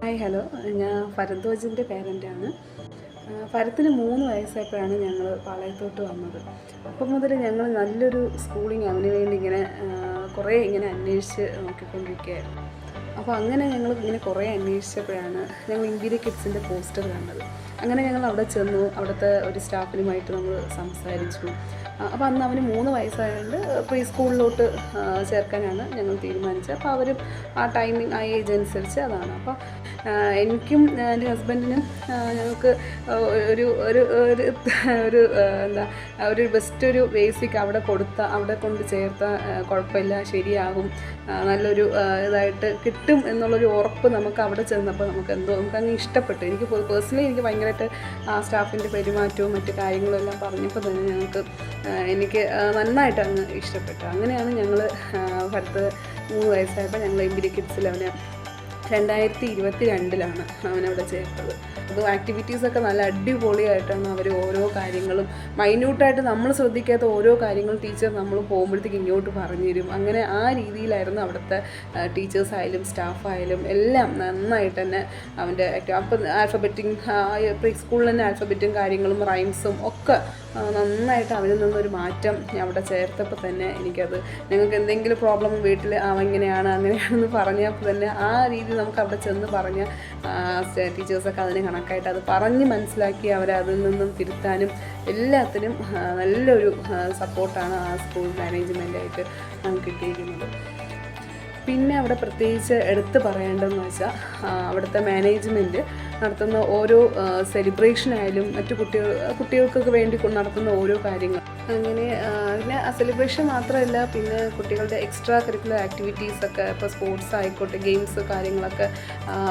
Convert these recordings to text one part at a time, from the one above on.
Hi hello, ഞാൻ ഫരദ്വാജിൻ്റെ പേരൻ്റാണ്. ഫരത്തിന് 3 വയസ്സായപ്പോഴാണ് ഞങ്ങൾ പാളയത്തോട്ട് വന്നത്. അപ്പം മുതൽ ഞങ്ങൾ നല്ലൊരു സ്കൂളിങ് അവന് വേണ്ടി ഇങ്ങനെ കുറേ ഇങ്ങനെ അന്വേഷിച്ച് നോക്കിക്കൊണ്ടിരിക്കുകയായിരുന്നു. അപ്പോൾ അങ്ങനെ ഞങ്ങൾ ഇങ്ങനെ കുറേ അന്വേഷിച്ചപ്പോഴാണ് ഞങ്ങൾ ഇമ്പീരിയൽ കിഡ്സിൻ്റെ പോസ്റ്റർ കണ്ടത്. അങ്ങനെ ഞങ്ങൾ അവിടെ ചെന്നു. അവിടുത്തെ ഒരു സ്റ്റാഫിനുമായിട്ട് നമ്മൾ സംസാരിച്ചു. അപ്പോൾ അന്ന് അവന് 3 വയസ്സായതുകൊണ്ട് പ്രീ സ്കൂളിലോട്ട് ചേർക്കാനാണ് ഞങ്ങൾ തീരുമാനിച്ചത്. അപ്പോൾ അവരും ആ ടൈമിങ് ആ ഏജ് അനുസരിച്ച് അതാണ്. അപ്പോൾ എനിക്കും എൻ്റെ ഹസ്ബൻഡിനും ഞങ്ങൾക്ക് ഒരു ഒരു ഒരു ഒരു എന്താ ഒരു ബെസ്റ്റ് ഒരു ബേസിക് അവിടെ അവിടെ കൊണ്ട് ചേർത്താൽ കുഴപ്പമില്ല, ശരിയാകും, നല്ലൊരു ഇതായിട്ട് കിട്ടും എന്നുള്ളൊരു ഉറപ്പ് നമുക്ക് അവിടെ ചെന്നപ്പോൾ നമുക്കങ്ങ് ഇഷ്ടപ്പെട്ടു. എനിക്ക് പേഴ്സണലി എനിക്ക് ഭയങ്കരമായിട്ട് ആ സ്റ്റാഫിൻ്റെ പെരുമാറ്റവും മറ്റു കാര്യങ്ങളും എല്ലാം പറഞ്ഞപ്പോൾ തന്നെ എനിക്ക് നന്നായിട്ട് അങ്ങ് ഇഷ്ടപ്പെട്ടു. അങ്ങനെയാണ് ഞങ്ങൾ അടുത്ത് 3 വയസ്സായപ്പോൾ ഞങ്ങൾ ഇമ്പീരിയൽ കിഡ്സിൽ അവനെ 2022 അവനവിടെ ചേർത്തത്. അപ്പോൾ ആക്ടിവിറ്റീസൊക്കെ നല്ല അടിപൊളിയായിട്ടാണ് അവർ ഓരോ കാര്യങ്ങളും മൈന്യൂട്ടായിട്ട് നമ്മൾ ശ്രദ്ധിക്കാത്ത ഓരോ കാര്യങ്ങളും ടീച്ചർ നമ്മൾ പോകുമ്പോഴത്തേക്ക് ഇങ്ങോട്ട് പറഞ്ഞു തരും. അങ്ങനെ ആ രീതിയിലായിരുന്നു അവിടുത്തെ ടീച്ചേഴ്സായാലും സ്റ്റാഫായാലും എല്ലാം നന്നായിട്ട് തന്നെ അവൻ്റെ അപ്പം ആൽഫബറ്റിങ് പ്രീ സ്കൂളിൽ തന്നെ ആൽഫബറ്റും കാര്യങ്ങളും റൈംസും ഒക്കെ നന്നായിട്ട് അവനിൽ നിന്നൊരു മാറ്റം അവിടെ ചേർത്തപ്പോൾ തന്നെ എനിക്കത് ഞങ്ങൾക്ക് എന്തെങ്കിലും പ്രോബ്ലം വീട്ടിൽ ഇങ്ങനെയാണ് അങ്ങനെയാണെന്ന് പറഞ്ഞപ്പോൾ തന്നെ ആ രീതി നമുക്ക് അവിടെ ചെന്ന് പറഞ്ഞ ടീച്ചേഴ്സൊക്കെ അതിന് കണക്കായിട്ട് അത് പറഞ്ഞ് മനസ്സിലാക്കി അവരെ അതിൽ നിന്നും തിരുത്താനും എല്ലാത്തിനും നല്ലൊരു സപ്പോർട്ടാണ് ആ സ്കൂൾ മാനേജ്മെൻറ്റായിട്ട് നമുക്ക് കിട്ടിയിരിക്കുന്നത്. പിന്നെ അവിടെ പ്രത്യേകിച്ച് എടുത്ത് പറയേണ്ടതെന്ന് വെച്ചാൽ അവിടുത്തെ മാനേജ്മെൻറ്റ് നടത്തുന്ന ഓരോ സെലിബ്രേഷനായാലും മറ്റു കുട്ടികൾക്കൊക്കെ വേണ്ടി നടത്തുന്ന ഓരോ കാര്യങ്ങൾ അങ്ങനെ പിന്നെ ആ സെലിബ്രേഷൻ മാത്രമല്ല, പിന്നെ കുട്ടികളുടെ എക്സ്ട്രാ കരിക്കുലർ ആക്ടിവിറ്റീസൊക്കെ ഇപ്പോൾ സ്പോർട്സ് ആയിക്കോട്ടെ, ഗെയിംസ് കാര്യങ്ങളൊക്കെ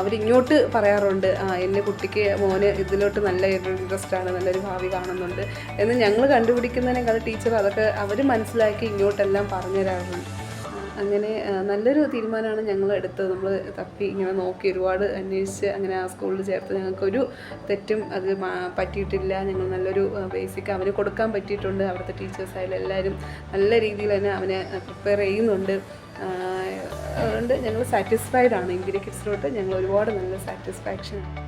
അവരിങ്ങോട്ട് പറയാറുണ്ട്. എൻ്റെ കുട്ടിക്ക് മോന് ഇതിലോട്ട് നല്ല ഇൻട്രസ്റ്റാണ്, നല്ലൊരു ഭാവി കാണുന്നുണ്ട് എന്ന് ഞങ്ങൾ കണ്ടുപിടിക്കുന്നതിനേക്കാൾ ടീച്ചർ അതൊക്കെ അവർ മനസ്സിലാക്കി ഇങ്ങോട്ടെല്ലാം പറഞ്ഞു തരാറുണ്ട്. അങ്ങനെ നല്ലൊരു തീരുമാനമാണ് ഞങ്ങൾ എടുത്തത്. നമ്മൾ തപ്പി ഇങ്ങനെ നോക്കി ഒരുപാട് അന്വേഷിച്ച് അങ്ങനെ ആ സ്കൂളിൽ ചേർത്ത് ഞങ്ങൾക്കൊരു തെറ്റും അത് പറ്റിയിട്ടില്ല. ഞങ്ങൾ നല്ലൊരു ബേസിക് അവന് കൊടുക്കാൻ പറ്റിയിട്ടുണ്ട്. അവിടുത്തെ ടീച്ചേഴ്സായാലും എല്ലാവരും നല്ല രീതിയിൽ തന്നെ അവനെ പ്രിപ്പയർ ചെയ്യുന്നുണ്ട്. അതുകൊണ്ട് ഞങ്ങൾ സാറ്റിസ്ഫൈഡ് ആണ്. ഇമ്പീരിയൽ കിഡ്സിലോട്ട് ഞങ്ങൾ ഒരുപാട് നല്ല സാറ്റിസ്ഫാക്ഷൻ ആണ്.